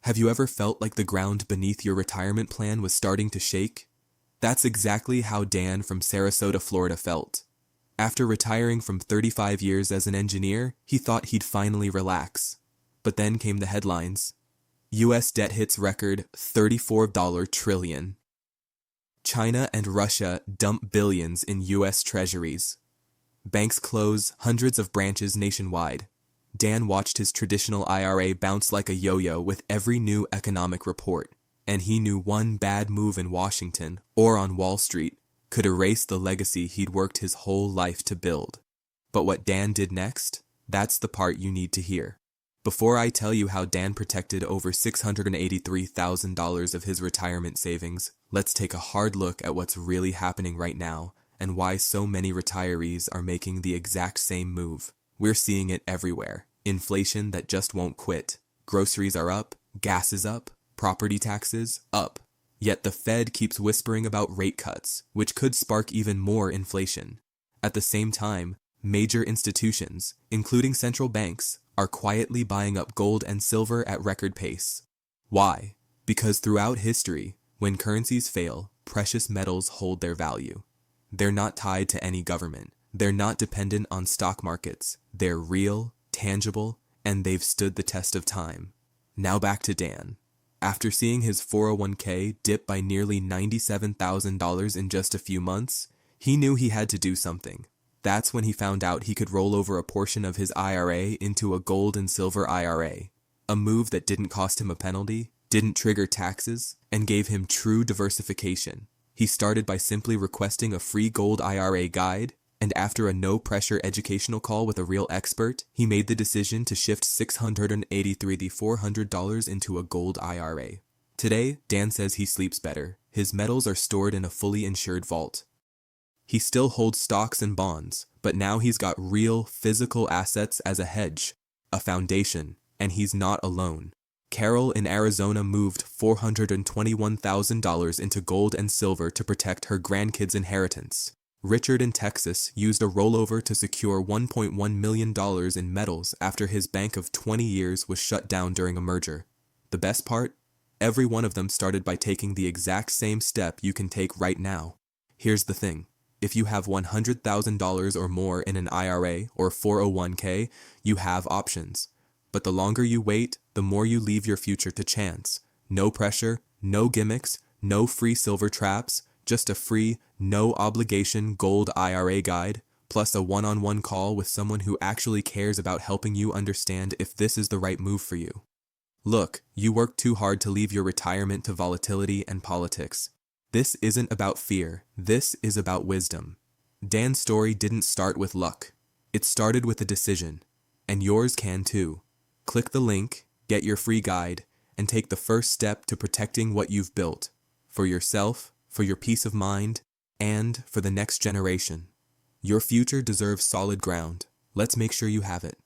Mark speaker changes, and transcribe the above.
Speaker 1: Have you ever felt like the ground beneath your retirement plan was starting to shake? That's exactly how Dan from Sarasota, Florida felt. After retiring from 35 years as an engineer, he thought he'd finally relax. But then came the headlines. U.S. debt hits record $34 trillion. China and Russia dump billions in U.S. treasuries. Banks close hundreds of branches nationwide. Dan watched his traditional IRA bounce like a yo-yo with every new economic report, and he knew one bad move in Washington or on Wall Street could erase the legacy he'd worked his whole life to build. But what Dan did next, that's the part you need to hear. Before I tell you how Dan protected over $683,000 of his retirement savings, let's take a hard look at what's really happening right now and why so many retirees are making the exact same move. We're seeing it everywhere. Inflation that just won't quit. Groceries are up, gas is up, property taxes up. Yet the Fed keeps whispering about rate cuts, which could spark even more inflation. At the same time, major institutions, including central banks, are quietly buying up gold and silver at record pace. Why? Because throughout history, when currencies fail, precious metals hold their value. They're not tied to any government. They're not dependent on stock markets. They're real, tangible, and they've stood the test of time. Now back to Dan. After seeing his 401k dip by nearly $97,000 in just a few months, he knew he had to do something. That's when he found out he could roll over a portion of his IRA into a gold and silver IRA. A move that didn't cost him a penalty, didn't trigger taxes, and gave him true diversification. He started by simply requesting a free Gold IRA guide, and after a no-pressure educational call with a real expert, he made the decision to shift $683,400 into a Gold IRA. Today, Dan says he sleeps better. His metals are stored in a fully insured vault. He still holds stocks and bonds, but now he's got real, physical assets as a hedge, a foundation, and he's not alone. Carol in Arizona moved $421,000 into gold and silver to protect her grandkids' inheritance. Richard in Texas used a rollover to secure $1.1 million in metals after his bank of 20 years was shut down during a merger. The best part? Every one of them started by taking the exact same step you can take right now. Here's the thing. If you have $100,000 or more in an IRA or 401k, you have options. But the longer you wait, the more you leave your future to chance. No pressure, no gimmicks, no free silver traps, just a free, no-obligation Gold IRA guide, plus a one-on-one call with someone who actually cares about helping you understand if this is the right move for you. Look, you worked too hard to leave your retirement to volatility and politics. This isn't about fear. This is about wisdom. Dan's story didn't start with luck. It started with a decision, and yours can too. Click the link, get your free guide, and take the first step to protecting what you've built, for yourself, for your peace of mind, and for the next generation. Your future deserves solid ground. Let's make sure you have it.